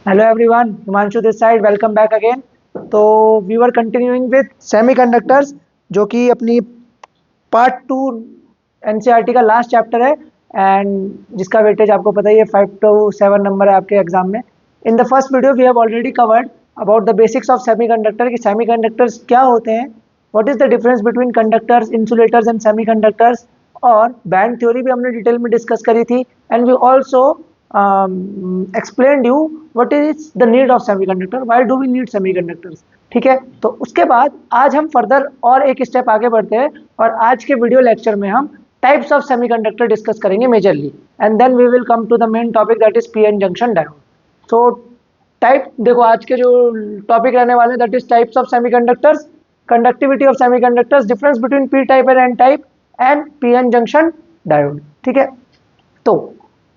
Hello everyone, Himanshu this side. Welcome back again. तो we were continuing with semiconductors जो कि अपनी part 2 NCERT का लास्ट चैप्टर है एंड जिसका वेटेज आपको पता ही है 5 to 7 नंबर है आपके एग्जाम में. In the first video we have already covered about the basics of semiconductor कि सेमीकंडक्टर्स क्या होते हैं, what is the difference between conductors, insulators and semiconductors, और बैंड थ्योरी भी हमने डिटेल में डिस्कस करी थी and we also explained you what is the need of semiconductor, why do we need semiconductors. ठीक है, तो उसके बाद आज हम फर्दर और एक स्टेप आगे बढ़ते हैं और आज के वीडियो लेक्चर में हम टाइप्स ऑफ सेमीकंडक्टर डिस्कस करेंगे majorly and then we will come to the main topic that is PN junction diode. So type देखो, आज के जो टॉपिक रहने वाले that is types of semiconductors, conductivity of semiconductors, difference between P type and N type and PN junction diode. ठीक है, तो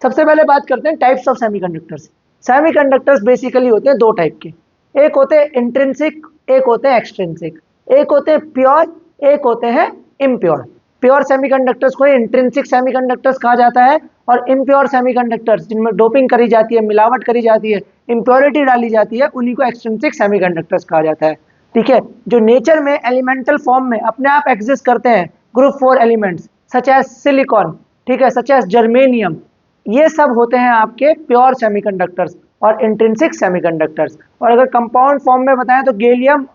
सबसे पहले बात करते हैं types of semiconductors. Semiconductors basically होते हैं दो टाइप के, एक होते हैं इंट्रिंसिक, एक होते हैं एक्सट्रिंसिक. एक होते हैं प्योर, एक होते हैं इम्प्योर. प्योर सेमीकंडक्टर्स को इंट्रिंसिक सेमीकंडक्टर्स कहा जाता है और इम्प्योर सेमीकंडक्टर्स जिनमें डोपिंग करी जाती है, मिलावट करी जाती है, इम्प्योरिटी डाली जाती है, उन्हीं को एक्सट्रिंसिक सेमीकंडक्टर्स कहा जाता है. ठीक है, जो नेचर में एलिमेंटल फॉर्म में अपने आप एग्जिस्ट करते हैं, group 4 elements such as silicon, ठीक है, सच एज जर्मेनियम, ये सब होते हैं आपके प्योर सेमीकंडक्टर्स और इंट्रिंसिक सेमीकंडक्टर्स. और अगर कंपाउंड फॉर्म में बताएं तो gallium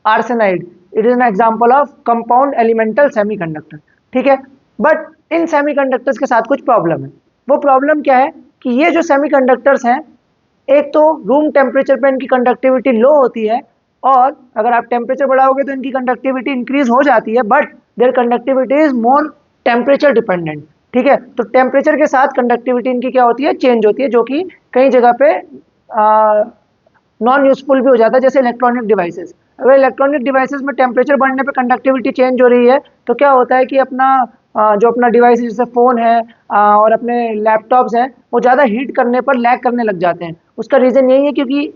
arsenide it is an example of compound elemental semiconductor. ठीक है, बट इन सेमीकंडक्टर्स के साथ कुछ प्रॉब्लम है. वो प्रॉब्लम क्या है कि ये जो सेमीकंडक्टर्स हैं, एक तो रूम टेम्परेचर पे इनकी कंडक्टिविटी लो होती है और अगर आप टेम्परेचर बढ़ाओगे तो इनकी कंडक्टिविटी इंक्रीज हो जाती है, but their conductivity is more temperature dependent. ठीक है, तो टेम्परेचर के साथ कंडक्टिविटी इनकी क्या होती है, चेंज होती है, जो कि कई जगह पे नॉन यूजफुल भी हो जाता है, जैसे इलेक्ट्रॉनिक डिवाइसेस. अगर इलेक्ट्रॉनिक डिवाइसेस में टेम्परेचर बढ़ने पे कंडक्टिविटी चेंज हो रही है तो क्या होता है कि अपना जो अपना डिवाइस जैसे फ़ोन है और अपने लैपटॉप्स हैं, वो ज़्यादा हीट करने पर लैग करने लग जाते हैं. उसका रीज़न यही है क्योंकि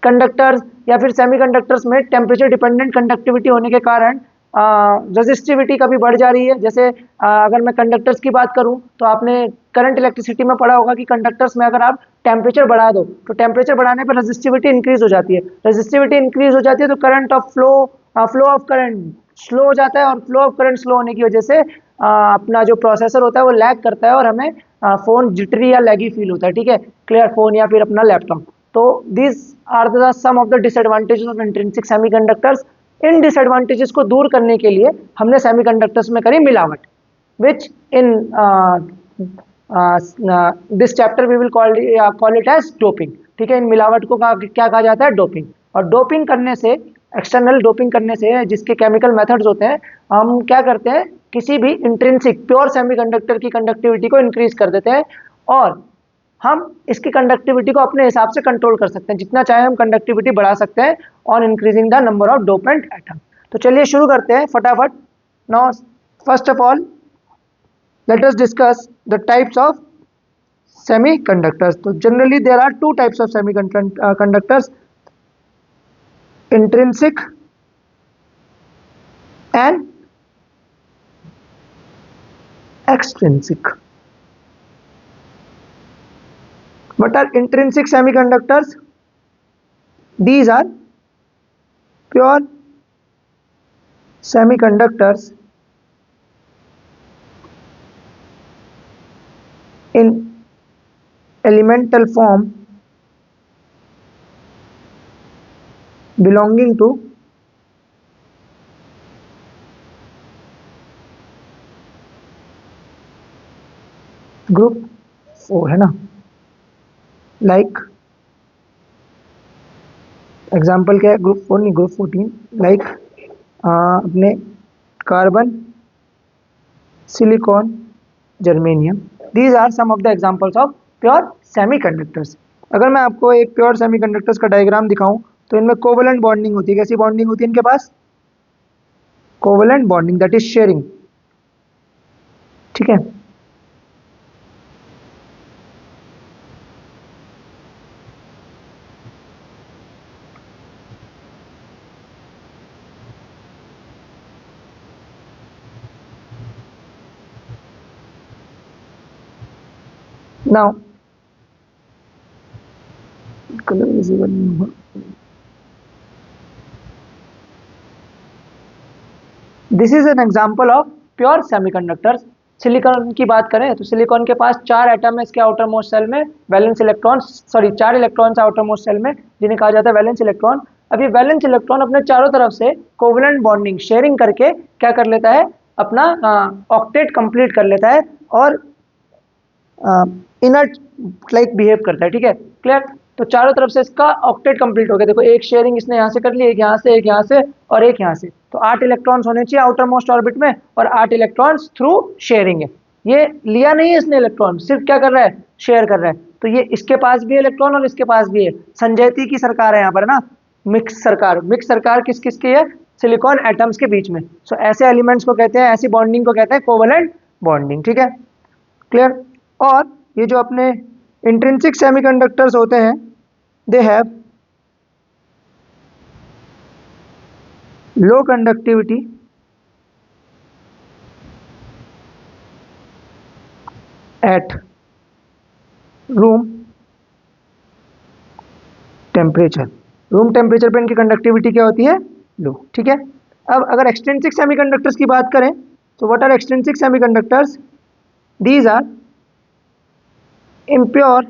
कंडक्टर्स या फिर सेमीकंडक्टर्स में टेम्परेचर डिपेंडेंट कंडक्टिविटी होने के कारण रजिस्टिविटी कभी बढ़ जा रही है. जैसे अगर मैं कंडक्टर्स की बात करूं तो आपने करंट इलेक्ट्रिसिटी में पढ़ा होगा कि कंडक्टर्स में अगर आप टेम्परेचर बढ़ा दो तो टेम्परेचर बढ़ाने पर रजिस्टिविटी इंक्रीज हो जाती है. रजिस्टिविटी इंक्रीज हो जाती है तो current of flow of current slow हो जाता है और फ्लो ऑफ करंट स्लो होने की वजह से अपना जो प्रोसेसर होता है वो लैग करता है और हमें फ़ोन जिटरी या लैगी फील होता है. ठीक है, क्लियर, फ़ोन या फिर अपना लैपटॉप. तो this are the some of the disadvantages of intrinsic semiconductors. इन डिसएडवांटेजेस को दूर करने के लिए हमने सेमीकंडक्टर्स में करी मिलावट, which in this chapter we will call it as doping. ठीक है, इन मिलावट को क्या कहा जाता है, डोपिंग. और डोपिंग करने से, एक्सटर्नल डोपिंग करने से, जिसके केमिकल मेथड्स होते हैं, हम क्या करते हैं, किसी भी इंट्रिंसिक प्योर सेमीकंडक्टर की कंडक्टिविटी को इंक्रीज कर देते हैं और हम इसकी कंडक्टिविटी को अपने हिसाब से कंट्रोल कर सकते हैं. जितना चाहे हम कंडक्टिविटी बढ़ा सकते हैं on increasing the number of dopant atom. तो चलिए शुरू करते हैं फटाफट. Now first of all let us discuss the types of semiconductors. तो generally there are two types of semiconductors, intrinsic and extrinsic. What are intrinsic semiconductors? These are pure semiconductors in elemental form belonging to group 4, है ना. Like example क्या है, group 4 नहीं, group 14. Like अपने carbon, silicon, germanium. These are some of the examples of pure semiconductors. अगर मैं आपको एक प्योर सेमीकंडक्टर्स का डायग्राम दिखाऊं तो इनमें कोवेलेंट बॉन्डिंग होती है. कैसी बॉन्डिंग होती है इनके पास, covalent bonding, that is sharing. ठीक है, now कलर विजिबल नहीं हुआ। This is an example of pure semiconductors. Silicon की बात करें तो सिलिकॉन के पास 4 एटम है इसके आउटर मोस्ट सेल में, valence electron, sorry 4 electrons outermost shell में जिन्हें कहा जाता है वैलेंस इलेक्ट्रॉन। अब ये वैलेंस इलेक्ट्रॉन अपने चारों तरफ से कोवलेंट बॉन्डिंग शेयरिंग करके क्या कर लेता है, अपना ऑक्टेट कंप्लीट कर लेता है और इनर्ट लाइक बिहेव करता है। ठीक है, क्लियर। तो चारों तरफ से इसका ऑक्टेट कंप्लीट हो गया। देखो एक शेयरिंग इसने यहाँ से कर ली, एक यहाँ से, एक यहाँ से और एक यहाँ से। तो 8 इलेक्ट्रॉन्स होने चाहिए आउटर मोस्ट ऑर्बिट में और 8 इलेक्ट्रॉन्स थ्रू शेयरिंग है। ये लिया नहीं है इसने इलेक्ट्रॉन, सिर्फ क्या कर रहा है, शेयर कर रहा है। तो ये इसके पास भी है इलेक्ट्रॉन और इसके पास भी है। संजयती की सरकार है यहाँ पर ना, मिक्स सरकार। मिक्स सरकार किस किस की है, सिलिकॉन एटम्स के बीच में। सो ऐसे एलिमेंट्स को कहते हैं, ऐसी बॉन्डिंग को कहते हैं कोवलेंट बॉन्डिंग। ठीक है, क्लियर। और ये जो अपने इंट्रिंसिक सेमीकंडक्टर्स होते हैं, they have low conductivity eight room temperature. Room temperature पे इनकी कंडक्टिविटी क्या होती है, लो। ठीक है। अब अगर एक्सट्रिंसिक सेमीकंडक्टर्स की बात करें तो what are extrinsic semiconductors, these are impure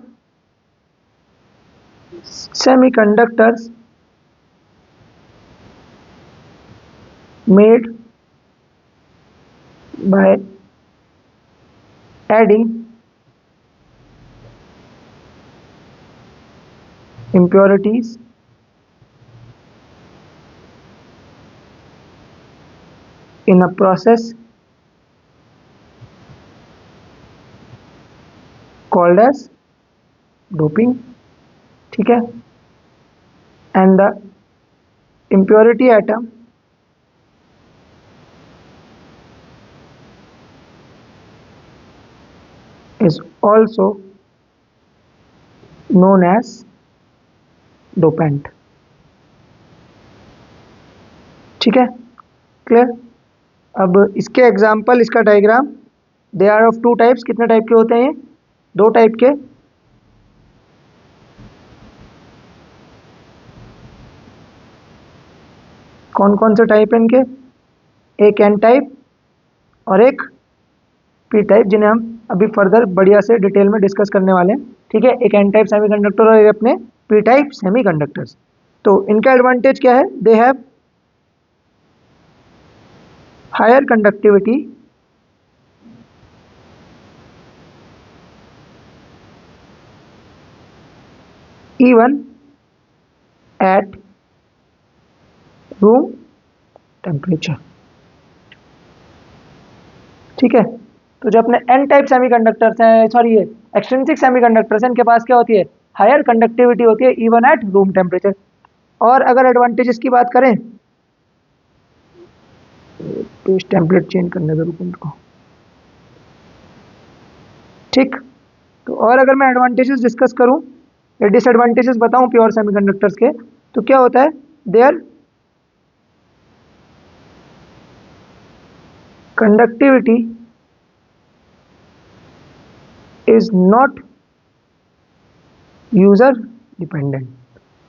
semiconductors made by adding impurities in a process called as doping. ठीक है, and the impurity atom is also known as dopant. ठीक है, क्लियर। अब इसके एग्जाम्पल, इसका diagram, they are of 2 types. कितने type के होते हैं ये, 2 टाइप के। कौन कौन से टाइप है इनके, एक एन टाइप और एक पी टाइप, जिन्हें हम अभी फर्दर बढ़िया से डिटेल में डिस्कस करने वाले हैं। ठीक है, एक एन टाइप सेमीकंडक्टर और एक अपने पी टाइप सेमीकंडक्टर्स। तो इनका एडवांटेज क्या है, they have higher conductivity even at room temperature. ठीक है, तो जो अपने एन टाइप सेमीकंडक्टर्स हैं, सॉरी ये एक्सट्रिंसिक सेमीकंडक्टर्स हैं, इनके पास क्या होती है, हायर कंडक्टिविटी होती है इवन एट रूम टेम्परेचर। और अगर एडवांटेजेस की बात करें तो इस टेम्पलेट चेंज करने दो उनको। ठीक, तो और अगर मैं एडवांटेजेस डिस्कस करूं या डिसएडवांटेजेस बताऊं प्योर सेमीकंडक्टर्स के, तो क्या होता है, their conductivity is not user dependent.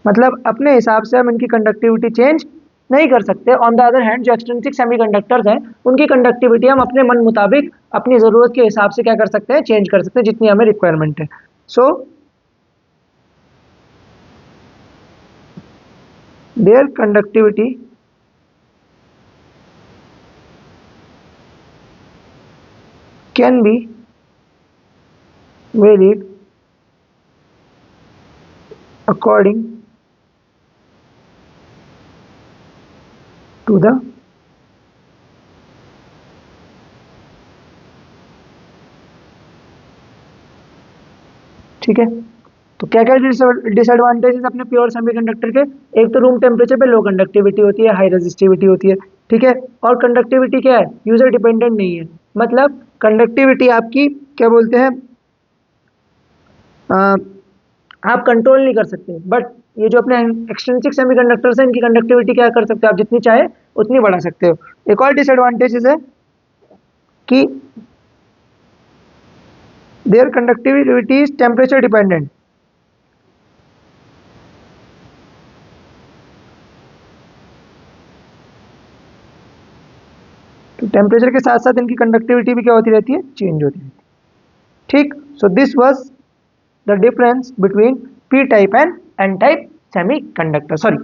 मतलब अपने हिसाब से हम इनकी कंडक्टिविटी चेंज नहीं कर सकते। ऑन द अदर हैंड जो एक्सट्रिंसिक सेमीकंडक्टर्स हैं, उनकी कंडक्टिविटी हम अपने मन मुताबिक अपनी ज़रूरत के हिसाब से क्या कर सकते हैं, चेंज कर सकते हैं, जितनी हमें रिक्वायरमेंट है। So their conductivity can be varied according to the ठीक है। तो क्या क्या डिसएडवांटेजेस अपने प्योर सेमीकंडक्टर के, एक तो रूम टेम्परेचर पे लो कंडक्टिविटी होती है, हाई रेजिस्टिविटी होती है। ठीक है, और कंडक्टिविटी क्या है, यूजर डिपेंडेंट नहीं है। मतलब कंडक्टिविटी आपकी क्या बोलते हैं, आप कंट्रोल नहीं कर सकते। बट ये जो अपने एक्सट्रिंसिक सेमीकंडक्टर्स हैं, इनकी कंडक्टिविटी क्या कर सकते हो आप, जितनी चाहे उतनी बढ़ा सकते हो। एक और डिसएडवांटेजेस है कि their conductivity is temperature dependent. तो टेम्परेचर के साथ साथ इनकी कंडक्टिविटी भी क्या होती रहती है, चेंज होती रहती है। ठीक, so this was the difference between P type and N type semiconductor, sorry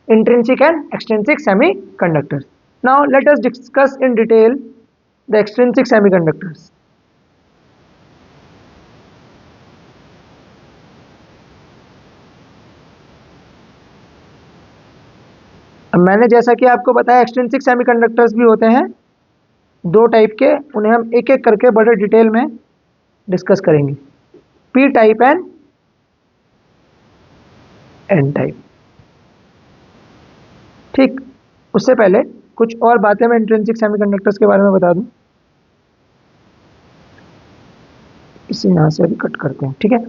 intrinsic and extrinsic semiconductors. Now let us discuss in detail the extrinsic semiconductors. अब मैंने जैसा कि आपको बताया एक्सट्रिंसिक सेमीकंडक्टर्स भी होते हैं दो टाइप के, उन्हें हम एक एक करके बड़े डिटेल में डिस्कस करेंगे, P type and N type. ठीक, उससे पहले कुछ और बातें मैं इंट्रिंसिक सेमीकंडक्टर्स के बारे में बता दूं। इसे यहाँ से अभी कट करते हैं, ठीक है।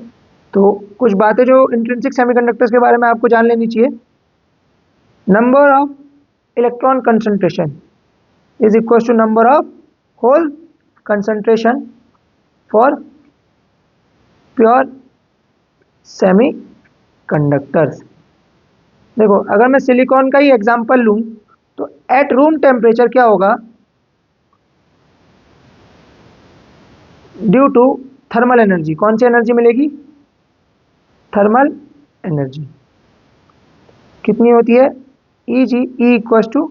तो कुछ बातें जो इंट्रिंसिक सेमीकंडक्टर्स के बारे में आपको जान लेनी चाहिए। Number of electron concentration is equal to number of hole concentration for pure semiconductors. देखो, अगर मैं सिलिकॉन का ही एग्जांपल लूं तो एट रूम टेम्परेचर क्या होगा, ड्यू टू थर्मल एनर्जी, कौन सी एनर्जी मिलेगी, थर्मल एनर्जी कितनी होती है, E G, E equal to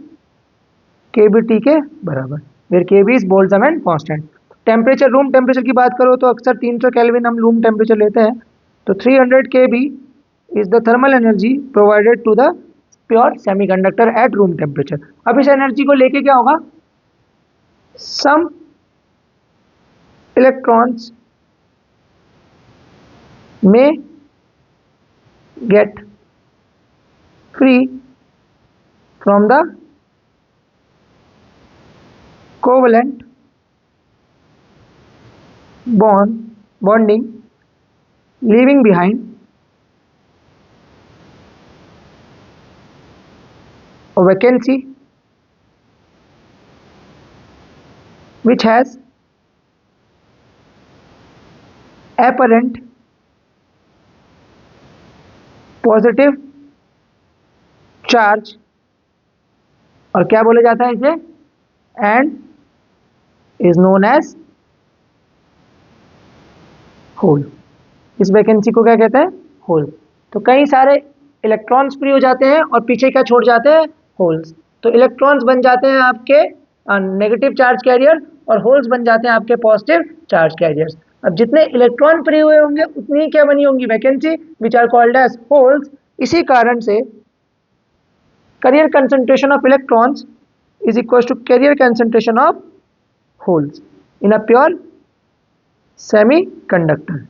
K B T के बराबर, where K B is Boltzmann constant. Temperature, room temperature की बात करो तो अक्सर 300 केल्विन हम रूम टेम्परेचर लेते हैं, तो 300 K B is the thermal energy provided to the pure semiconductor at room temperature. अब इस एनर्जी को लेके क्या होगा, सम इलेक्ट्रॉन्स में get free from the covalent bonding, leaving behind a vacancy which has apparent positive charge, और क्या बोला जाता है इसे, and is known as hole. इस वैकेंसी को क्या कहते हैं, होल। तो कई सारे इलेक्ट्रॉन्स फ्री हो जाते हैं और पीछे क्या छोड़ जाते हैं, होल्स। तो इलेक्ट्रॉन्स बन जाते हैं आपके नेगेटिव चार्ज कैरियर और होल्स बन जाते हैं आपके पॉजिटिव चार्ज कैरियर्स। अब जितने इलेक्ट्रॉन फ्री हुए होंगे उतनी ही क्या बनी होंगी, vacancy, which are called as holes. इसी कारण से carrier concentration of electrons is equal to carrier concentration of holes in a pure semiconductor.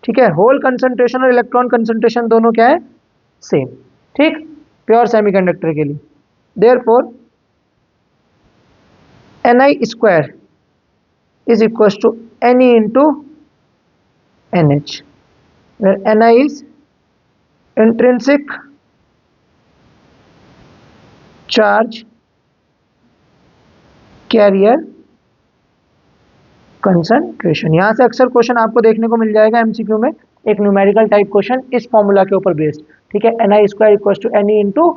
ठीक है, होल कंसंट्रेशन और इलेक्ट्रॉन कंसंट्रेशन दोनों क्या है, सेम। ठीक, प्योर सेमीकंडक्टर के लिए therefore Ni square is equals to Ne into NH, where Ni is intrinsic charge carrier concentration। यहां से अक्सर क्वेश्चन आपको देखने को मिल जाएगा एमसीक्यू में, एक न्यूमेरिकल टाइप क्वेश्चन इस फॉर्मूला के ऊपर बेस्ड। ठीक है, Ni square equals to Ne into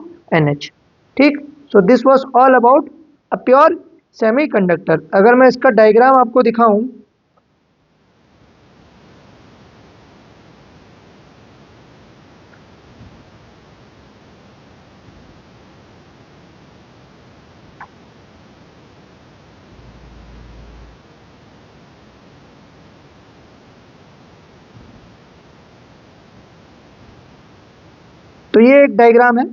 NH। ठीक, so this was all about a pure semiconductor. अगर मैं इसका डायग्राम आपको दिखाऊं, तो ये एक डायग्राम है।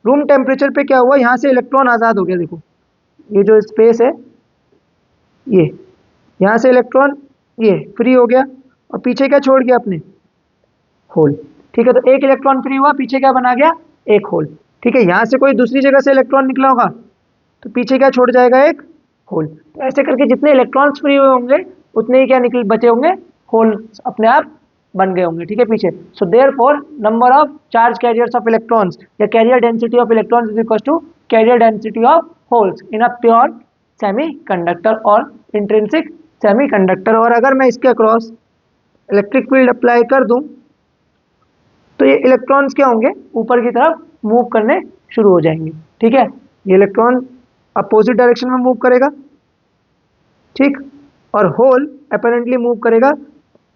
रूम टेम्परेचर पे क्या हुआ, यहां से इलेक्ट्रॉन आजाद हो गया। देखो ये जो स्पेस है, ये यहाँ से इलेक्ट्रॉन ये फ्री हो गया और पीछे क्या छोड़ गया अपने, होल। ठीक है, तो एक इलेक्ट्रॉन फ्री हुआ, पीछे क्या बना गया, एक होल। ठीक है, यहाँ से कोई दूसरी जगह से इलेक्ट्रॉन निकला होगा तो पीछे क्या छोड़ जाएगा, एक होल। तो ऐसे करके जितने इलेक्ट्रॉन्स फ्री हुए होंगे उतने ही क्या निकल बचे होंगे, होल अपने आप बन गए होंगे। ठीक है, पीछे। So therefore number of charge carriers of electrons या carrier density of electrons is equal to carrier density of holes in a pure semiconductor और इंट्रिंसिक सेमीकंडक्टर। और अगर मैं इसके अक्रॉस इलेक्ट्रिक फील्ड अप्लाई कर दूं तो ये इलेक्ट्रॉन्स क्या होंगे, ऊपर की तरफ मूव करने शुरू हो जाएंगे। ठीक है, ये इलेक्ट्रॉन अपोजिट डायरेक्शन में मूव करेगा ठीक, और होल अपेरेंटली मूव करेगा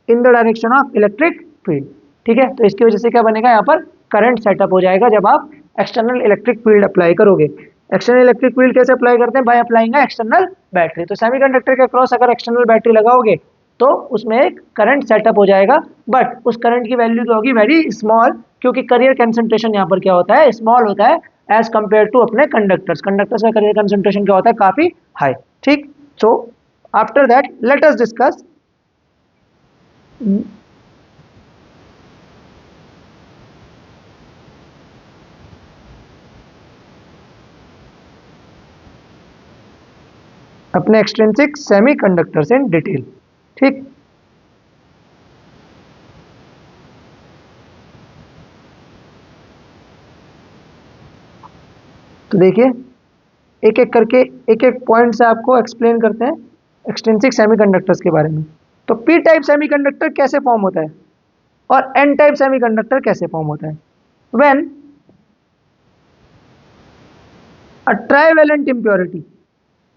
in the direction of electric field. ठीक है, तो इसकी वजह से क्या बनेगा, यहाँ पर करंट सेटअप हो जाएगा जब आप एक्सटर्नल इलेक्ट्रिक फील्ड अप्लाई करोगे। एक्सटर्नल इलेक्ट्रिक फील्ड कैसे अप्लाई करते हैं, बाय अप्लाइंग एक्सटर्नल बैटरी। तो सेमीकंडक्टर के क्रॉस अगर एक्सटर्नल बैटरी लगाओगे तो उसमें एक करंट सेटअप हो जाएगा, बट उस करंट की वैल्यू क्या होगी, वेरी स्मॉल, क्योंकि करियर कंसंट्रेशन यहाँ पर क्या होता है, स्मॉल होता है एज कंपेयर टू अपने कंडक्टर्स। कंडक्टर्स का करियर कंसंट्रेशन क्या होता है, काफी हाई। ठीक, so after that let us discuss अपने एक्सट्रिंसिक सेमीकंडक्टर्स इन डिटेल। ठीक, तो देखिए एक एक करके एक एक पॉइंट से आपको एक्सप्लेन करते हैं एक्सट्रिंसिक सेमीकंडक्टर्स के बारे में। तो पी टाइप सेमीकंडक्टर कैसे फॉर्म होता है और एन टाइप सेमीकंडक्टर कैसे फॉर्म होता है। व्हेन अ ट्राइवेलेंट इम्प्योरिटी,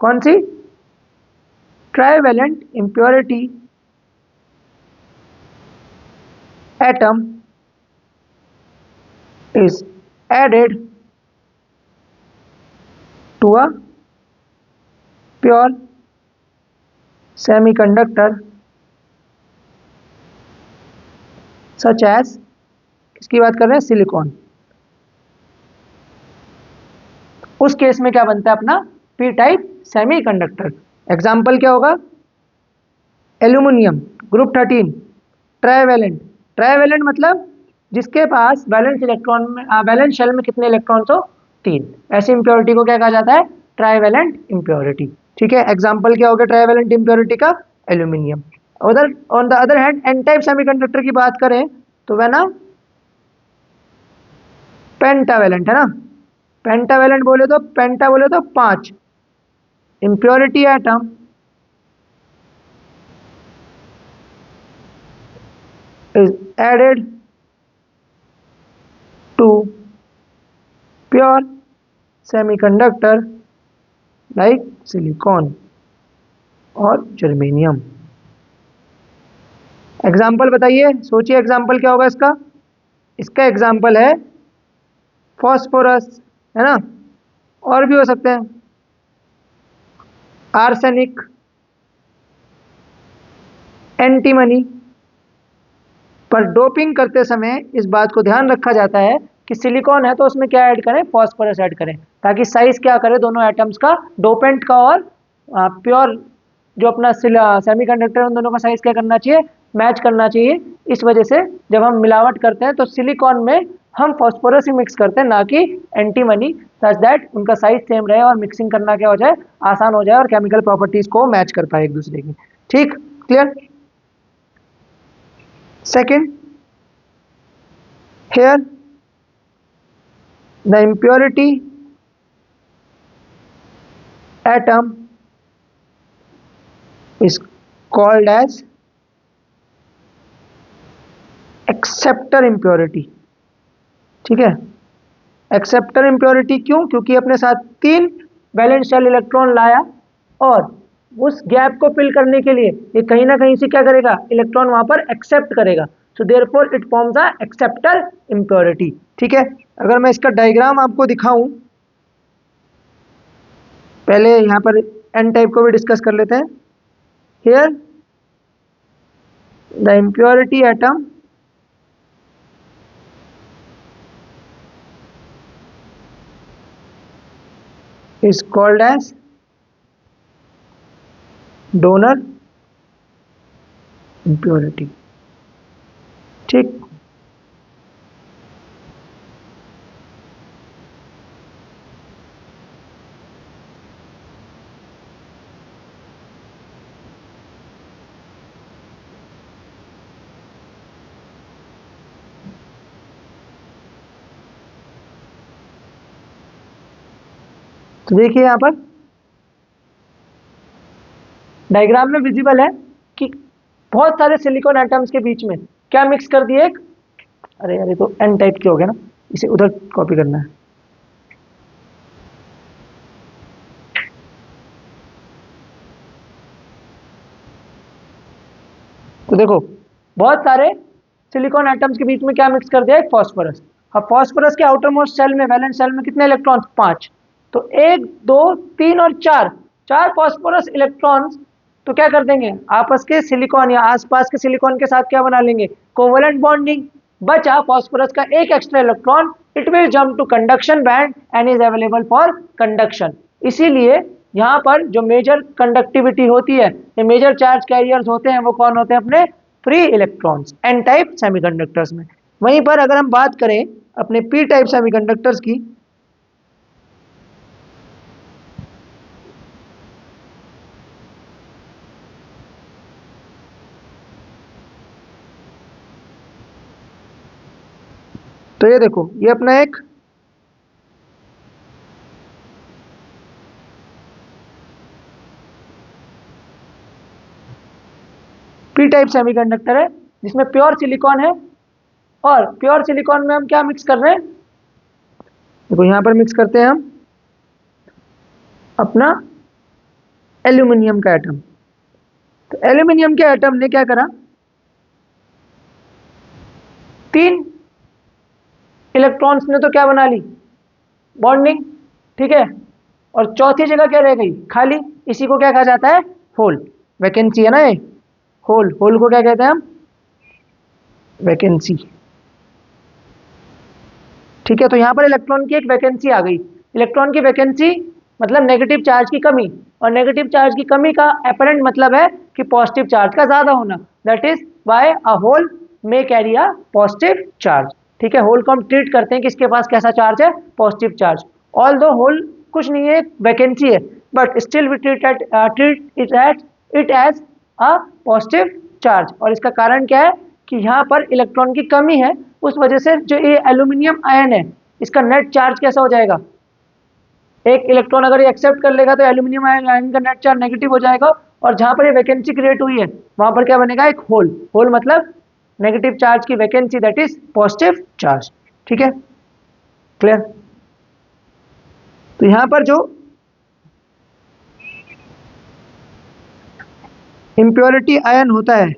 कौन सी, trivalent impurity atom is added to a pure semiconductor such as, किसकी बात कर रहे हैं, सिलिकॉन। उस केस में क्या बनता है अपना पी टाइप सेमीकंडक्टर। एग्जाम्पल क्या होगा, एल्यूमिनियम ग्रुप 13 ट्राइवेलेंट। ट्राइवेलेंट मतलब जिसके पास वैलेंस इलेक्ट्रॉन में वैलेंस शेल में कितने इलेक्ट्रॉन्स हो, 3। ऐसी इंप्योरिटी को क्या कहा जाता है, ट्राइवेलेंट इंप्योरिटी। ठीक है, एग्जाम्पल क्या होगा ट्राइवेलेंट इंप्योरिटी का, एल्यूमिनियम। उधर on the other hand N type semiconductor की बात करें तो वह ना पेंटावेलेंट है ना, पेंटावेलेंट बोले तो, पेंटा बोले तो 5 impurity atom is added to pure semiconductor like silicon और जर्मेनियम। एग्जाम्पल बताइए, सोचिए एग्जाम्पल क्या होगा इसका। इसका एग्जाम्पल है फॉस्फोरस, है ना, और भी हो सकते हैं, आर्सेनिक, एंटीमनी। पर डोपिंग करते समय इस बात को ध्यान रखा जाता है कि सिलिकॉन है तो उसमें क्या ऐड करें, फॉस्फोरस ऐड करें, ताकि साइज क्या करे दोनों एटम्स का, डोपेंट का और प्योर जो अपना सेमीकंडक्टर है उन दोनों का साइज क्या करना चाहिए, मैच करना चाहिए। इस वजह से जब हम मिलावट करते हैं तो सिलिकॉन में हम फॉस्फोरस ही मिक्स करते हैं, ना कि एंटीमनी, सच दैट उनका साइज सेम रहे और मिक्सिंग करना क्या हो जाए, आसान हो जाए और केमिकल प्रॉपर्टीज को मैच कर पाए एक दूसरे की। ठीक, clear. Second, here the impurity atom is called as acceptor impurity। ठीक है, एक्सेप्टर इम्प्योरिटी क्यों, क्योंकि अपने साथ 3 वैलेंस शेल इलेक्ट्रॉन लाया और उस गैप को फिल करने के लिए ये कहीं ना कहीं से क्या करेगा, इलेक्ट्रॉन वहां पर एक्सेप्ट करेगा, so therefore it forms a acceptor impurity. ठीक है, अगर मैं इसका डायग्राम आपको दिखाऊं, पहले यहां पर एन टाइप को भी डिस्कस कर लेते हैं। Here the impurity atom is called as donor impurity। ठीक, तो देखिए यहां पर डायग्राम में विजिबल है कि बहुत सारे सिलिकॉन एटम्स के बीच में क्या मिक्स कर दिए, एक, अरे यार ये तो एन टाइप के हो गया ना, इसे उधर कॉपी करना है। देखो बहुत सारे सिलिकॉन एटम्स के बीच में क्या मिक्स कर दिया, एक फॉस्फोरस। अब फॉस्फोरस के आउटर मोस्ट सेल में, वैलेंस सेल में कितने इलेक्ट्रॉन्स, 5। तो 1 2 3 और 4, 4 फॉस्फोरस इलेक्ट्रॉन्स तो क्या कर देंगे, आपस के सिलिकॉन या आसपास के सिलिकॉन के साथ क्या बना लेंगे, कोवेलेंट बॉन्डिंग। बचा फॉस्फोरस का एक extra electron, it will jump to conduction band and is available for conduction. इसीलिए यहाँ पर जो मेजर कंडक्टिविटी होती है, ये मेजर चार्ज कैरियर्स होते हैं, वो कौन होते हैं, अपने free electrons, N type semiconductors में। वहीं पर अगर हम बात करें अपने पी टाइप सेमीकंडक्टर्स की, तो ये देखो, ये अपना एक पी टाइप सेमीकंडक्टर है जिसमें प्योर सिलिकॉन है। और प्योर सिलिकॉन में हम क्या मिक्स कर रहे हैं, देखो यहां पर मिक्स करते हैं हम अपना एल्यूमिनियम का एटम। तो एल्यूमिनियम के एटम ने क्या करा, 3 इलेक्ट्रॉन्स ने तो क्या बना ली, बॉन्डिंग, ठीक है। और चौथी जगह क्या रह गई, खाली। इसी को क्या कहा जाता है, होल, वैकेंसी है ना ये, होल। होल को क्या कहते हैं हम, वैकेंसी, ठीक है। तो यहां पर इलेक्ट्रॉन की एक वैकेंसी आ गई। इलेक्ट्रॉन की वैकेंसी मतलब नेगेटिव चार्ज की कमी, और नेगेटिव चार्ज की कमी का एपरेंट मतलब है कि पॉजिटिव चार्ज का ज्यादा होना। That is by a hole may carry a positive charge, ठीक है। होल को हम ट्रीट करते हैं कि इसके पास कैसा चार्ज है, positive charge. Although hole कुछ नहीं है, वैकेंसी है, but still we treat it as a positive charge. और इसका कारण क्या है कि यहाँ पर इलेक्ट्रॉन की कमी है, उस वजह से जो ये एल्यूमिनियम आयन है, इसका नेट चार्ज कैसा हो जाएगा, एक इलेक्ट्रॉन अगर ये एक्सेप्ट कर लेगा तो एल्यूमिनियम आयन का नेट चार्ज नेगेटिव हो जाएगा। और जहां पर ये वैकेंसी क्रिएट हुई है, वहां पर क्या बनेगा, एक होल। होल मतलब नेगेटिव चार्ज की vacancy, that is positive charge, ठीक है, क्लियर। तो यहां पर जो इम्प्योरिटी आयन होता है,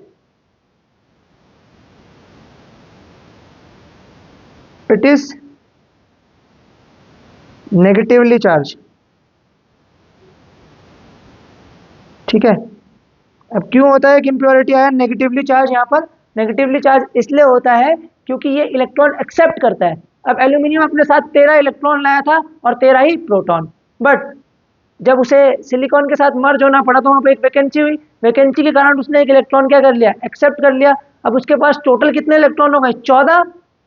इट इज नेगेटिवली चार्ज, ठीक है। अब क्यों होता है कि इम्प्योरिटी आयन नेगेटिवली चार्ज, यहाँ पर नेगेटिवली चार्ज इसलिए होता है क्योंकि ये इलेक्ट्रॉन एक्सेप्ट करता है। अब एल्यूमिनियम अपने साथ 13 इलेक्ट्रॉन लाया था और 13 ही प्रोटॉन, बट जब उसे सिलिकॉन के साथ मर्ज होना पड़ा तो वहां पर एक वैकेंसी हुई। वैकेंसी के कारण उसने एक इलेक्ट्रॉन क्या कर लिया, एक्सेप्ट कर लिया। अब उसके पास टोटल कितने इलेक्ट्रॉन हो गए, 14,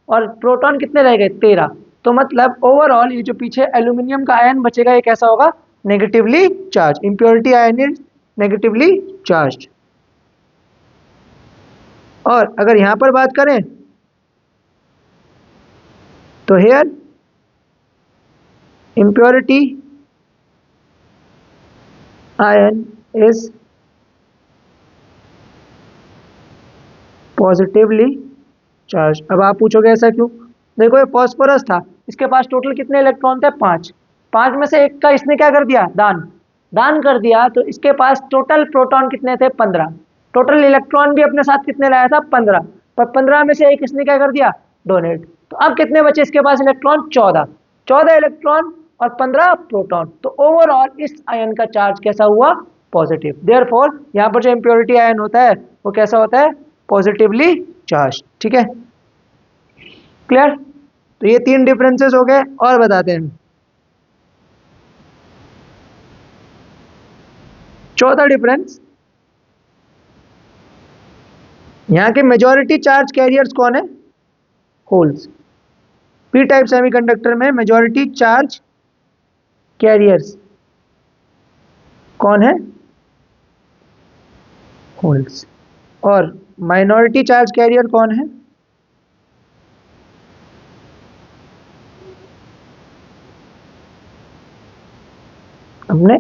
और प्रोटॉन कितने रह गए, 13। तो मतलब ओवरऑल ये जो पीछे एल्यूमिनियम का आयन बचेगा, ये कैसा होगा, negatively charge. Impurity ion is negatively charge. और अगर यहां पर बात करें तो here impurity ion is positively charge. अब आप पूछोगे ऐसा क्यों, देखो ये फॉस्फोरस था, इसके पास टोटल कितने इलेक्ट्रॉन थे, 5। 5 में से एक का इसने क्या कर दिया, दान, दान कर दिया। तो इसके पास टोटल प्रोटॉन कितने थे, 15। टोटल इलेक्ट्रॉन भी अपने साथ कितने लाया था, 15। पर 15 में से एक इसने क्या कर दिया, डोनेट। तो अब कितने बचे इसके पास इलेक्ट्रॉन, 14। 14 इलेक्ट्रॉन और 15 प्रोटॉन। तो ओवरऑल इस आयन का चार्ज कैसा हुआ, पॉजिटिव। देयरफॉर यहाँ पर जो इम्प्योरिटी आयन होता है वो कैसा होता है, पॉजिटिवली चार्ज, ठीक है, क्लियर। तो ये 3 डिफरेंसेस हो गए। और बताते हैं चौथा डिफरेंस, यहां के मेजॉरिटी चार्ज कैरियर्स कौन है, होल्स। पी टाइप सेमीकंडक्टर में मेजॉरिटी चार्ज कैरियर्स कौन है, होल्स। और माइनॉरिटी चार्ज कैरियर कौन है, अपने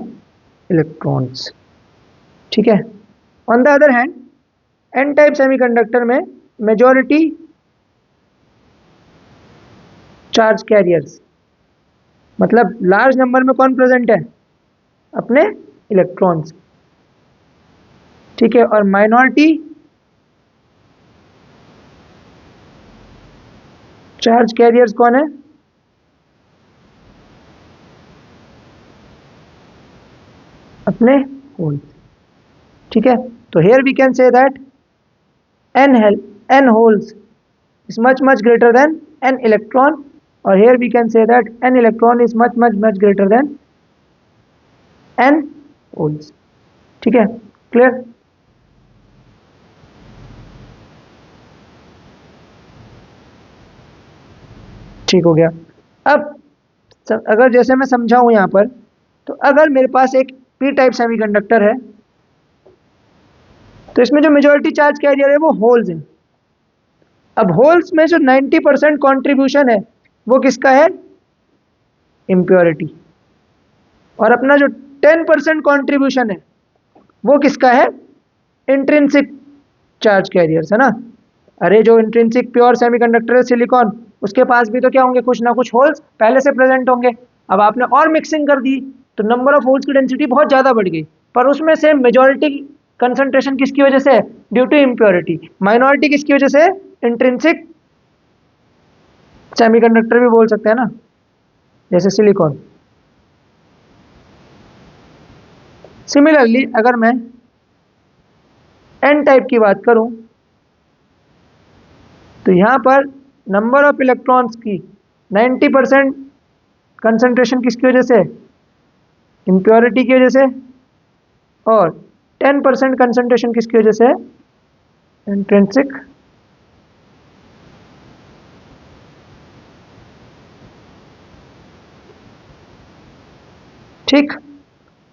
इलेक्ट्रॉन्स, ठीक है। On the other hand N type semiconductor में मेजॉरिटी चार्ज कैरियर्स मतलब लार्ज नंबर में कौन प्रेजेंट है, अपने इलेक्ट्रॉन्स, ठीक है। और माइनॉरिटी चार्ज कैरियर्स कौन है? अपने होल्स। ठीक है, तो here we can say that n holes is much greater than n electron, or here we can say that n electron is much greater than n holes. ठीक है, clear? ठीक हो गया। अब अगर जैसे मैं समझाऊं यहाँ पर, तो अगर मेरे पास एक पी टाइप सेमीकंडक्टर है, तो इसमें जो मेजॉरिटी चार्ज कैरियर है वो होल्स हैं। अब होल्स में जो 90% कॉन्ट्रीब्यूशन है वो किसका है? इम्प्योरिटी। और अपना जो 10% कॉन्ट्रीब्यूशन है वो किसका है? इंट्रिंसिक चार्ज कैरियर्स, है ना। अरे जो इंट्रिंसिक प्योर सेमीकंडक्टर है सिलिकॉन, उसके पास भी तो क्या होंगे? कुछ ना कुछ होल्स पहले से प्रेजेंट होंगे। अब आपने और मिक्सिंग कर दी तो नंबर ऑफ होल्स की डेंसिटी बहुत ज़्यादा बढ़ गई, पर उसमें से मेजॉरिटी कंसंट्रेशन किसकी वजह से? Due to impurity. माइनॉरिटी किसकी वजह से? इंट्रिंसिक सेमीकंडक्टर भी बोल सकते हैं ना, जैसे सिलिकॉन। सिमिलरली अगर मैं एन टाइप की बात करूं, तो यहां पर नंबर ऑफ इलेक्ट्रॉन्स की 90% कंसंट्रेशन किसकी वजह से? इम्प्योरिटी की वजह से। और 10% कंसंट्रेशन किसकी वजह से? इंट्रिंसिक ठीक।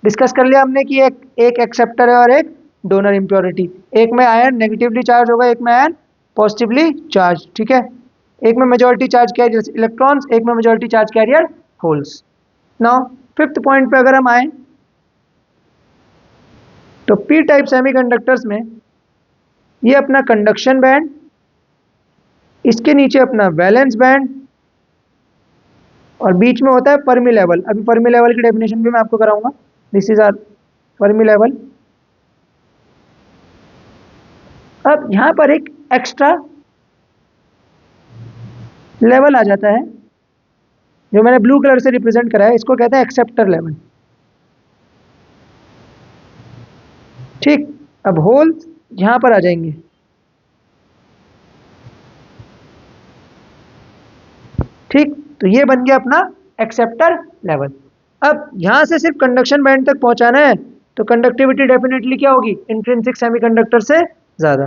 डिस्कस कर लिया हमने कि एक एक्सेप्टर है और एक डोनर इम्प्योरिटी। एक में आयन नेगेटिवली चार्ज होगा, एक में आयन पॉजिटिवली चार्ज। ठीक है, एक में मेजॉरिटी चार्ज कैरियर इलेक्ट्रॉन्स, एक में majority charge carrier holes. Now fifth point पे अगर हम आए, तो पी टाइप सेमीकंडक्टर्स में ये अपना कंडक्शन बैंड, इसके नीचे अपना वैलेंस बैंड, और बीच में होता है फर्मी लेवल। अभी फर्मी लेवल की डेफिनेशन भी मैं आपको कराऊंगा। This is our Fermi level. अब यहां पर एक एक्स्ट्रा लेवल आ जाता है जो मैंने ब्लू कलर से रिप्रेजेंट करा है, इसको कहते हैं एक्सेप्टर लेवल। ठीक, अब होल्स यहां पर आ जाएंगे। ठीक, तो ये बन गया अपना एक्सेप्टर लेवल। अब यहां से सिर्फ कंडक्शन बैंड तक पहुंचाना है, तो कंडक्टिविटी डेफिनेटली क्या होगी? इंट्रिंसिक सेमीकंडक्टर से ज्यादा।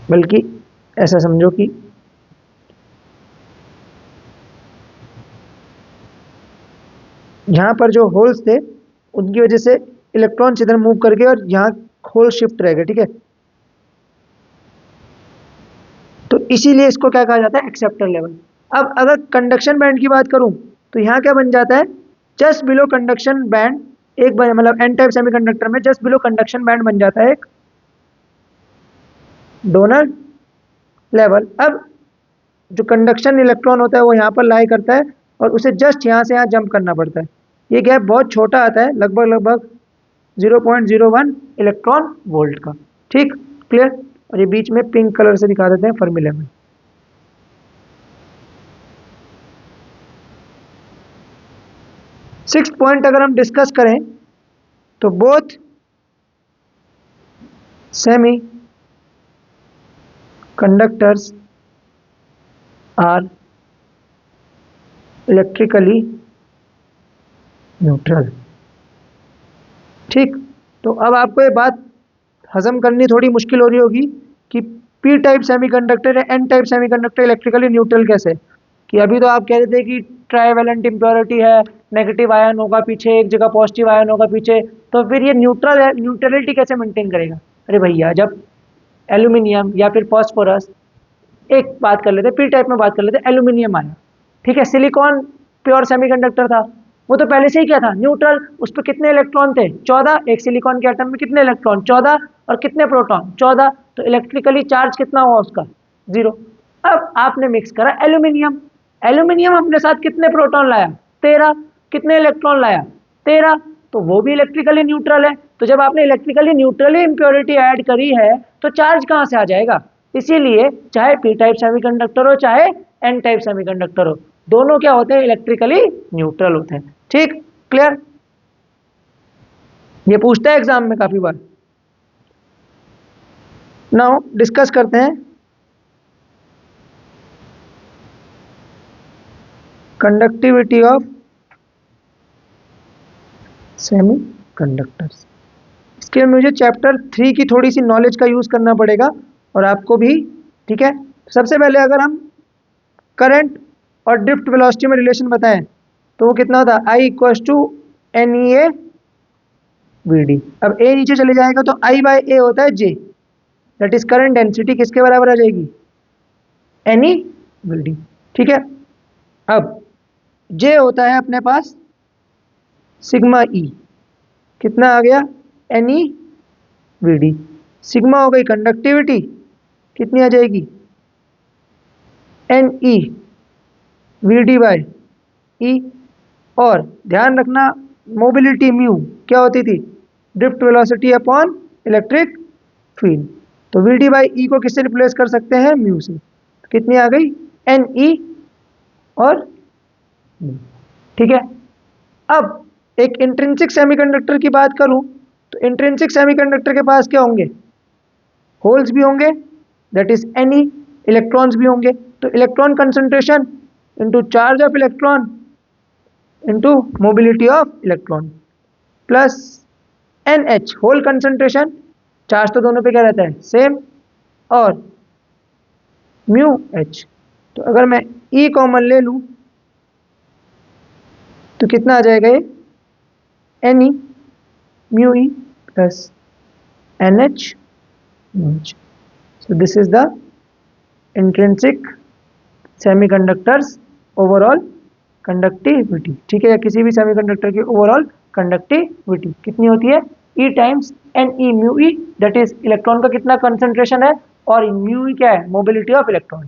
बल्कि ऐसा समझो कि यहां पर जो होल्स थे उनकी वजह से इलेक्ट्रॉन्स इधर मूव करके और यहां होल शिफ्ट रहेगा। ठीक है, तो इसीलिए इसको क्या कहा जाता है? Acceptor level. अब अगर कंडक्शन बैंड की बात करूं, तो यहां क्या बन जाता है? जस्ट बिलो कंडक्शन बैंड एक मतलब एन टाइप सेमीकंडक्टर में जस्ट बिलो कंडक्शन बैंड बन जाता है एक डोनर लेवल। अब जो कंडक्शन इलेक्ट्रॉन होता है वो यहाँ पर लाई करता है और उसे जस्ट यहाँ से यहाँ जंप करना पड़ता है। ये गैप बहुत छोटा आता है, लगभग 0.01 इलेक्ट्रॉन वोल्ट का। ठीक, क्लियर? और ये बीच में पिंक कलर से दिखा देते हैं फर्मी लेवल। सिक्स्थ पॉइंट अगर हम डिस्कस करें, तो both semi conductors are electrically neutral. ठीक, तो अब आपको ये बात हजम करनी थोड़ी मुश्किल हो रही होगी कि पी टाइप सेमीकंडक्टर या N type semiconductor electrically neutral कैसे? कि अभी तो आप कह रहे थे कि ट्राइवेलेंट इम्प्योरिटी है, नेगेटिव आयन होगा पीछे, एक जगह पॉजिटिव आयन होगा पीछे, तो फिर ये न्यूट्रल है, न्यूट्रलिटी कैसे मेंटेन करेगा? अरे भैया, जब एल्यूमिनियम या फिर फॉस्फोरस, एक बात कर लेते पी टाइप में बात कर लेते, एल्यूमिनियम आया, ठीक है, सिलिकॉन प्योर सेमीकंडक्टर था, वो तो पहले से ही क्या था? न्यूट्रल। उस पर कितने इलेक्ट्रॉन थे? 14। एक सिलिकॉन के एटम में कितने इलेक्ट्रॉन? 14। और कितने प्रोटॉन? 14। तो इलेक्ट्रिकली चार्ज कितना हुआ उसका? 0। अब आपने मिक्स करा एल्यूमिनियम, एल्यूमिनियम अपने साथ कितने प्रोटॉन लाया? 13। कितने इलेक्ट्रॉन लाया? 13। तो वो भी इलेक्ट्रिकली न्यूट्रल है। तो जब आपने इलेक्ट्रिकली न्यूट्रली इम्प्योरिटी ऐड करी है तो चार्ज कहाँ से आ जाएगा? इसीलिए चाहे पी टाइप सेमीकंडक्टर हो चाहे एन टाइप सेमीकंडक्टर हो, दोनों क्या होते हैं? इलेक्ट्रिकली न्यूट्रल होते हैं। ठीक, क्लियर? ये पूछता है एग्जाम में काफी बार। नाउ डिस्कस करते हैं कंडक्टिविटी ऑफ सेमीकंडक्टर्स। इसके लिए मुझे चैप्टर 3 की थोड़ी सी नॉलेज का यूज करना पड़ेगा और आपको भी। ठीक है, सबसे पहले अगर हम करंट और ड्रिफ्ट वेलोसिटी में रिलेशन बताएं तो वो कितना होता है? I equals to N E A V D. अब ए नीचे चले जाएगा तो I बाय ए होता है J, that is current density किसके बराबर आ जाएगी? N E V D. ठीक है, अब J होता है अपने पास सिग्मा E, कितना आ गया? N E V D. Sigma हो गई कंडक्टिविटी, कितनी आ जाएगी? N E V D by E. और ध्यान रखना मोबिलिटी म्यू क्या होती थी? Drift velocity upon electric field. तो वी डी बाई ई को किससे रिप्लेस कर सकते हैं? म्यू से। तो कितनी आ गई? एन ई और म्यू। ठीक है, अब एक इंट्रिंसिक सेमीकंडक्टर की बात करूं तो इंट्रिंसिक सेमीकंडक्टर के पास क्या होंगे? होल्स भी होंगे, that is N E, electrons भी होंगे। तो electron concentration into charge of electron into mobility of electron plus N H hole concentration, charge तो दोनों पे क्या रहता है? सेम, और म्यू एच। तो अगर मैं ई कॉमन ले लूं तो कितना आ जाएगा? ये N E mu E plus N H mu H. So this is the intrinsic semiconductors overall conductivity. ठीक है, या किसी भी सेमीकंडक्टर की ओवरऑल कंडक्टिविटी कितनी होती है? E times N E mu E, that is electron का कितना कंसंट्रेशन है और म्यू ई क्या है? Mobility of electron.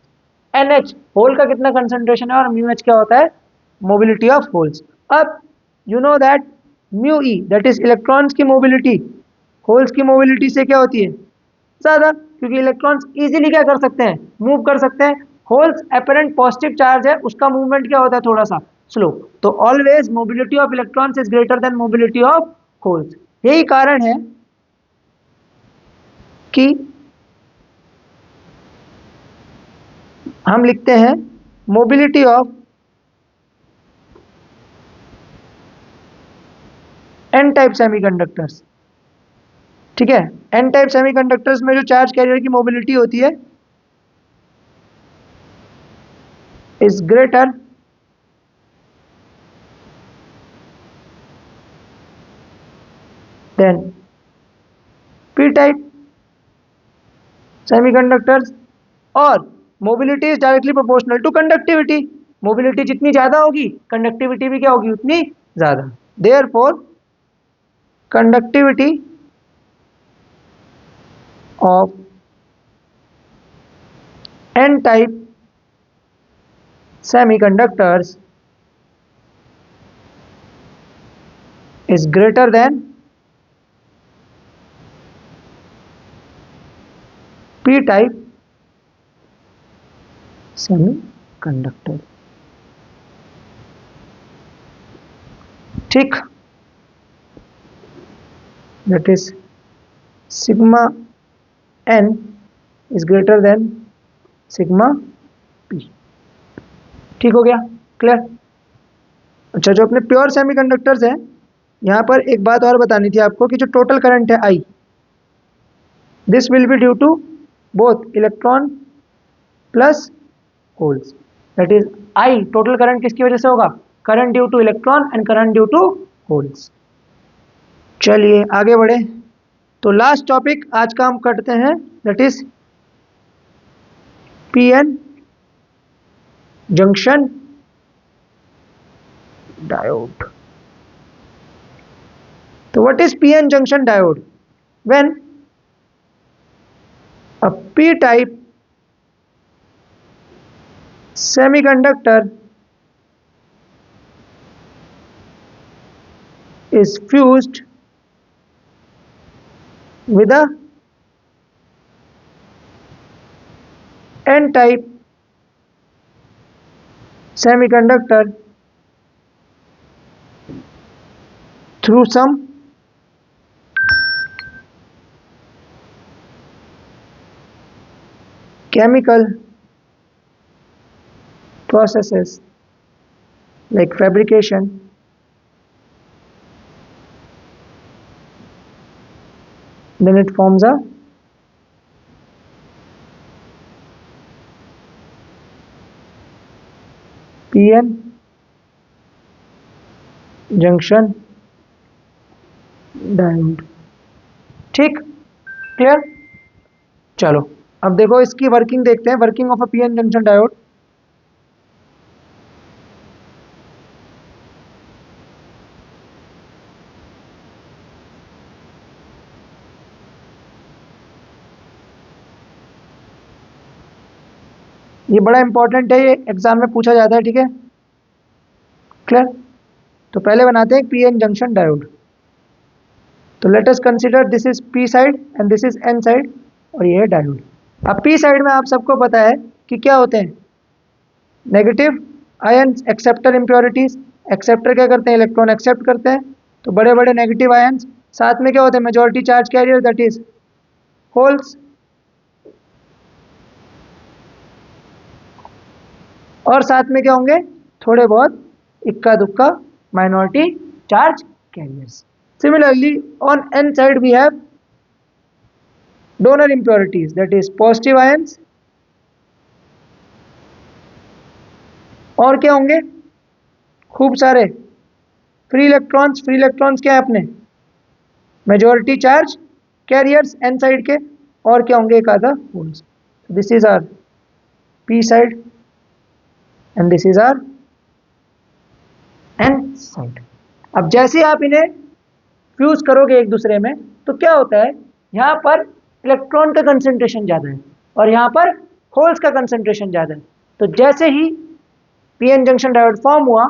N H hole का कितना कंसंट्रेशन है और म्यू एच क्या होता है? Mobility of holes. अब you know that mu E that is electrons की मोबिलिटी होल्स की मोबिलिटी से क्या होती है? ज्यादा, क्योंकि इलेक्ट्रॉन्स इजीली क्या कर सकते हैं? मूव कर सकते हैं। होल्स अपेरेंट पॉजिटिव चार्ज है, उसका मूवमेंट क्या होता है? थोड़ा सा स्लो। तो always mobility of electrons is greater than mobility of holes. यही कारण है कि हम लिखते हैं mobility of N type semiconductors. ठीक है, एन टाइप सेमीकंडक्टर्स में जो चार्ज कैरियर की मोबिलिटी होती है is greater than P type semiconductors, और mobility is directly proportional to conductivity. Mobility जितनी ज्यादा होगी कंडक्टिविटी भी क्या होगी? उतनी ज्यादा। Therefore conductivity of n-type semiconductors is greater than p-type semiconductor। ठीक, that is sigma n is greater than sigma p। ठीक हो गया? क्लियर? अच्छा, जो अपने प्योर सेमीकंडक्टर्स हैं, यहाँ पर एक बात और बतानी थी आपको कि जो टोटल करंट है I, this will be due to both electron plus holes. That is I total current किसकी वजह से होगा? Current due to electron and current due to holes. चलिए आगे बढ़े। तो लास्ट टॉपिक आज का हम करते हैं, that is PN junction diode. तो what is PN junction diode? When a p type semiconductor is fused with a n-type semiconductor through some chemical processes like fabrication, then it forms a PN junction diode. ठीक, clear. चलो अब देखो इसकी working देखते हैं, working of a PN junction diode. ये बड़ा important है, ये एग्जाम में पूछा जाता है, ठीक है, क्लियर। तो पहले बनाते हैं पीएन जंक्शन डायोड। तो let us consider this is P side and this is N side और ये है डायोड। अब पी साइड में आप सबको पता है कि क्या होते हैं, negative ion acceptor impurities. Acceptor क्या करते हैं, इलेक्ट्रॉन एक्सेप्ट करते हैं, तो बड़े बड़े नेगेटिव आयंस। साथ में क्या होते हैं, majority charge carrier that is holes. और साथ में क्या होंगे, थोड़े बहुत इक्का दुक्का minority charge carriers. Similarly, on n side we have donor impurities, that is positive ions। और क्या होंगे, खूब सारे फ्री इलेक्ट्रॉन्स। फ्री इलेक्ट्रॉन्स क्या है अपने, majority charge carriers N side के। और क्या होंगे, एक आधा holes. This is our P side and this is our N side. अब जैसे आप इन्हें फ्यूज करोगे एक दूसरे में तो क्या होता है, यहाँ पर इलेक्ट्रॉन का कंसंट्रेशन ज़्यादा है और यहाँ पर होल्स का कंसंट्रेशन ज़्यादा है। तो जैसे ही पीएन जंक्शन डायोड फॉर्म हुआ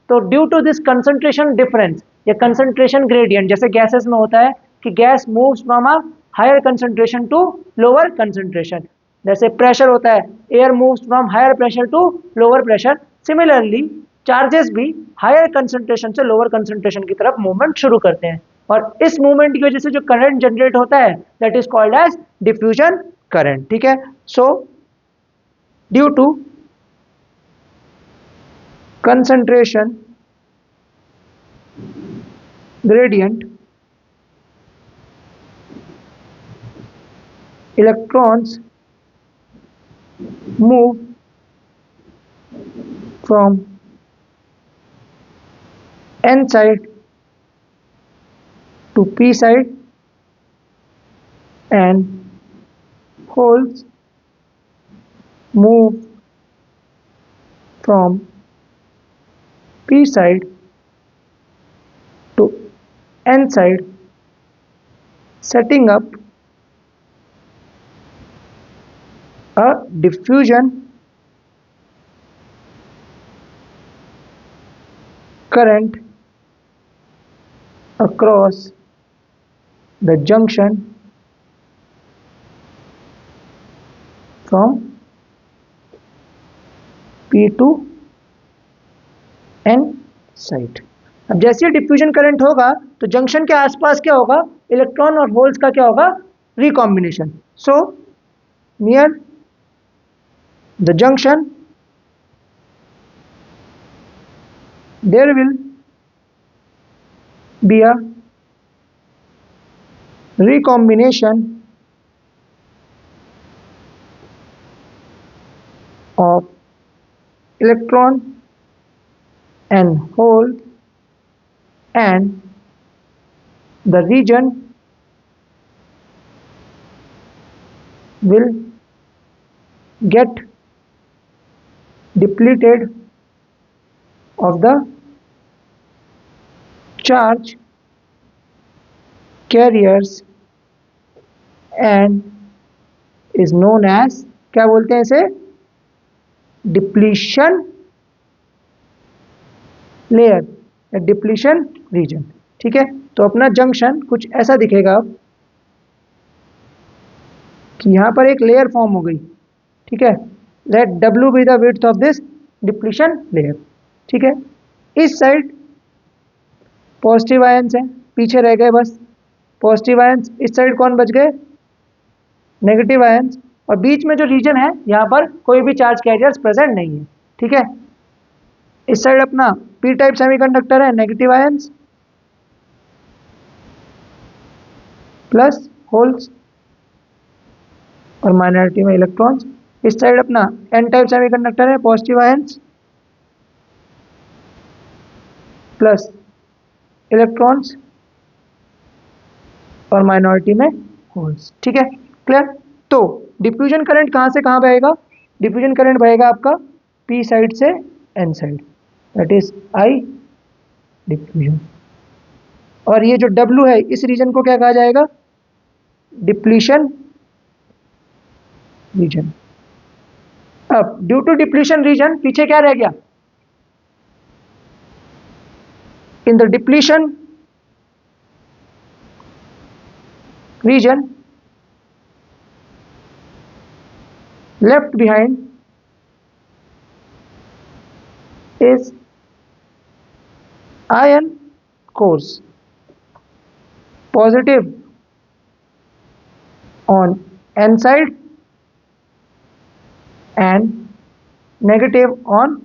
तो due to this concentration difference या कंसंट्रेशन ग्रेडियंट, जैसे गैसेस में होता है कि gas moves from a higher concentration to lower concentration, जैसे प्रेशर होता है, air moves from higher pressure to lower pressure. Similarly charges भी हायर कंसंट्रेशन से लोअर कंसंट्रेशन की तरफ मूवमेंट शुरू करते हैं और इस मूवमेंट की वजह से जो करंट जनरेट होता है that is called as diffusion current. ठीक है, so due to concentration gradient, electrons move from n side to p side and holes move from p side to n side, setting up a diffusion current across the junction from P to N side. अब जैसे ही diffusion current होगा तो junction के आसपास क्या होगा, electron और holes का क्या होगा, recombination. So near the junction there will be a recombination of electron and hole, and the region will get depleted of the charge carriers and is known as, क्या बोलते हैं इसे, डिप्लीशन लेयर या depletion region. ठीक है, तो अपना junction कुछ ऐसा दिखेगा अब कि यहाँ पर एक लेयर फॉर्म हो गई। ठीक है, let W be the width of this depletion layer. ठीक है, इस साइड पॉजिटिव आयंस हैं, पीछे रह गए बस पॉजिटिव आयंस, इस साइड कौन बच गए, नेगेटिव आयंस, और बीच में जो रीजन है यहाँ पर कोई भी चार्ज कैरियर्स प्रेजेंट नहीं है। ठीक है, इस साइड अपना पी टाइप सेमीकंडक्टर है, नेगेटिव आयंस प्लस होल्स और माइनॉरिटी में इलेक्ट्रॉन्स। इस साइड अपना एन टाइप सेमीकंडक्टर है, पॉजिटिव आयंस प्लस इलेक्ट्रॉन्स और माइनॉरिटी में होल्स। ठीक है, क्लियर। तो डिफ्यूजन करंट कहाँ से कहाँ बहेगा, डिफ्यूजन करंट बहेगा आपका पी साइड से N side, that is I diffusion. और ये जो डब्ल्यू है इस रीजन को क्या कहा जाएगा, डिप्लीशन रीजन। अब ड्यू टू डिप्लीशन रीजन पीछे क्या रह गया, in the depletion region left behind is ion cores, positive on n side and negative on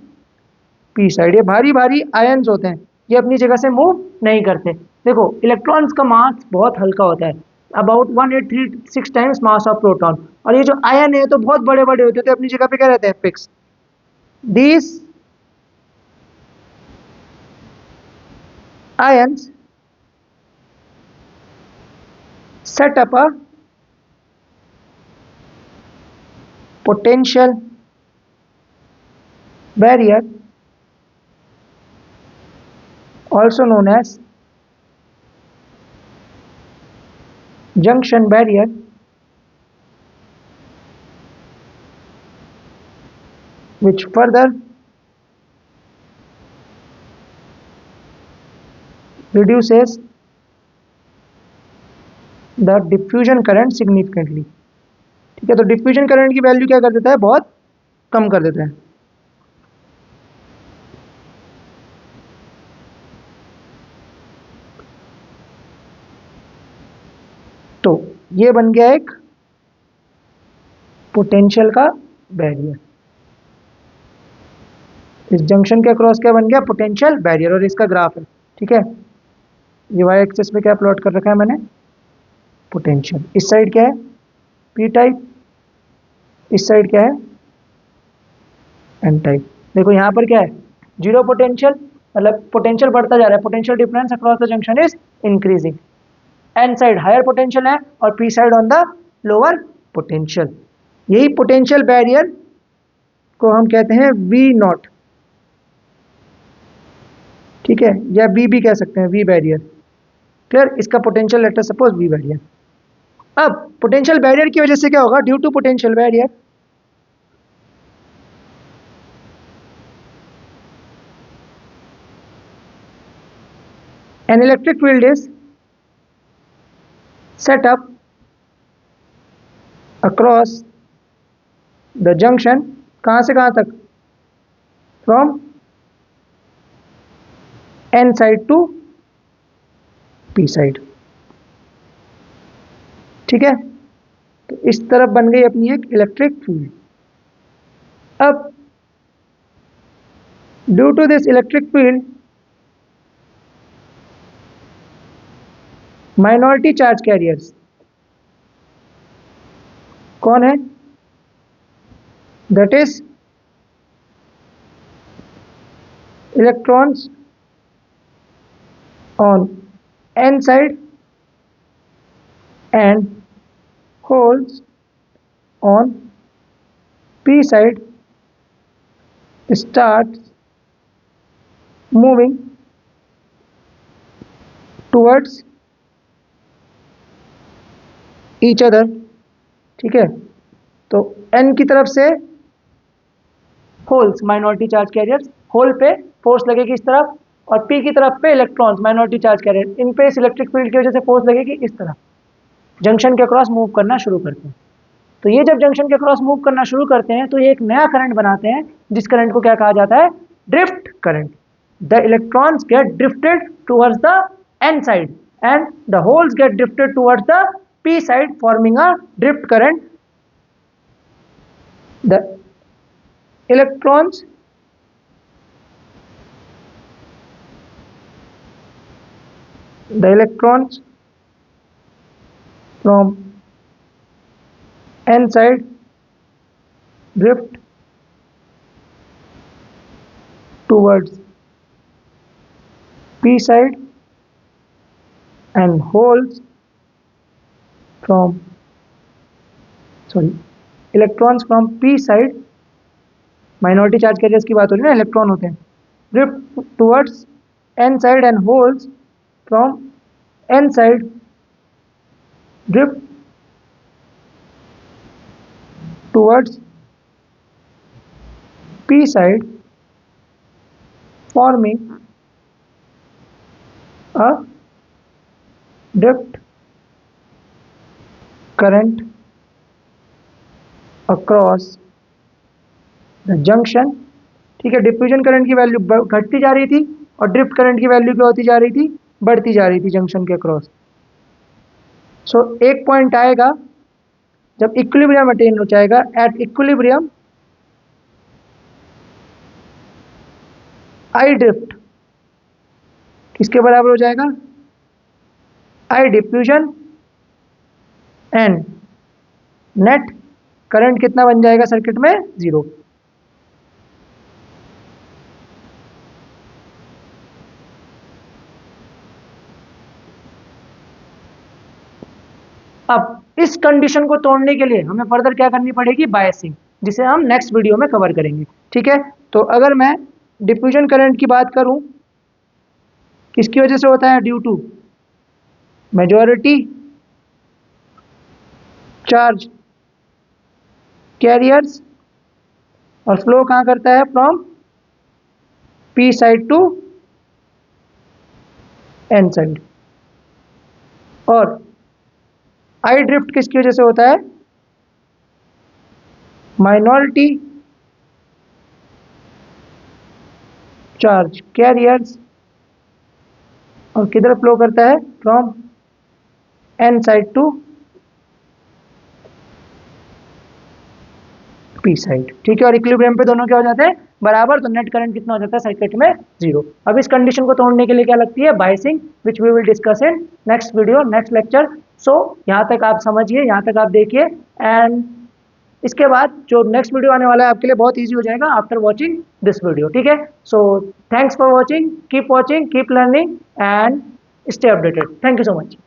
P side. ये भारी भारी आयन्स होते हैं, ये अपनी जगह से मूव नहीं करते। देखो इलेक्ट्रॉन्स का मास बहुत हल्का होता है, about 1836 times mass of proton, और ये जो आयन है तो बहुत बड़े बड़े होते हैं, तो अपनी जगह पे क्या रहते हैं, fix. These ions set up a potential barrier also known as junction barrier, which further reduces the diffusion current significantly। ठीक है, तो डिफ्यूजन करंट की वैल्यू क्या कर देता है, बहुत कम कर देता है। तो ये बन गया एक पोटेंशियल का बैरियर, इस जंक्शन के अक्रॉस क्या बन गया, पोटेंशियल बैरियर, और इसका ग्राफ है। ठीक है, ये वाई एक्सिस पे क्या प्लॉट कर रखा है मैंने, पोटेंशियल। इस साइड क्या है, पी टाइप, इस साइड क्या है, एन टाइप। देखो यहाँ पर क्या है, जीरो पोटेंशियल, मतलब पोटेंशियल बढ़ता जा रहा है, potential difference across the junction is increasing. N side higher potential है और P side on the lower potential. यही पोटेंशियल बैरियर को हम कहते हैं वी नॉट। ठीक है, या वी भी कह सकते हैं, वी बैरियर। क्लियर, इसका potential let us suppose V barrier. अब पोटेंशियल बैरियर की वजह से क्या होगा, due to potential barrier an electric field is set up across the junction, कहाँ से कहाँ तक, from n side to p side। ठीक है, तो इस तरफ बन गई अपनी एक इलेक्ट्रिक फील्ड। अब due to this electric field minority charge carriers कौन है, that is electrons on n side and holes on p side starts moving towards each other। ठीक है, तो n की तरफ से holes, minority charge carriers, hole पे फोर्स लगेगी इस तरफ, और पी की तरफ पे इलेक्ट्रॉन्स माइनॉरिटी चार्ज कैरियर, इन पे इस इलेक्ट्रिक फील्ड की वजह से फोर्स लगेगी इस तरह, जंक्शन के अक्रॉस मूव करना शुरू करते हैं। तो ये जब जंक्शन के अक्रॉस मूव करना शुरू करते हैं तो ये एक नया करंट बनाते हैं, जिस करंट को क्या कहा जाता है, drift current. The electrons get drifted towards the N side and the holes get drifted towards the P side, forming a drift current. The electrons from n side drift towards p side and holes from electrons from p side, minority charge carriers की बात हो रही है ना, electron होते हैं, drift towards N side and holes from N side drift towards P side, forming a drift current across the junction. ठीक है, डिफ्यूजन करंट की वैल्यू घटती जा रही थी और ड्रिफ्ट करंट की वैल्यू क्या होती जा रही थी, बढ़ती जा रही थी जंक्शन के अक्रॉस। सो एक पॉइंट आएगा जब इक्विलिब्रियम अटेन हो जाएगा, एट इक्विलिब्रियम आई ड्रिफ्ट किसके बराबर हो जाएगा, आई डिफ्यूजन एंड नेट करंट कितना बन जाएगा सर्किट में, 0। अब इस कंडीशन को तोड़ने के लिए हमें फर्दर क्या करनी पड़ेगी, बायसिंग, जिसे हम नेक्स्ट वीडियो में कवर करेंगे। ठीक है, तो अगर मैं डिफ्यूजन करंट की बात करूं, किसकी वजह से होता है, due to majority charge carriers, और फ्लो कहां करता है, from P side to N side. और आई ड्रिफ्ट किसकी वजह से होता है, माइनॉरिटी चार्ज कैरियर्स, और किधर फ्लो करता है, from N side to P side. ठीक है, और इक्विलिब्रियम पे दोनों क्या हो जाते हैं, बराबर, तो नेट करंट कितना हो जाता है सर्किट में, 0। अब इस कंडीशन को तोड़ने के लिए क्या लगती है, biasing, which we will discuss in next video, next lecture. So यहाँ तक आप समझिए, यहाँ तक आप देखिए, एंड इसके बाद जो नेक्स्ट वीडियो आने वाला है आपके लिए बहुत ईजी हो जाएगा आफ्टर वॉचिंग दिस वीडियो। ठीक है, so thanks for watching, keep learning and stay updated. Thank you so much.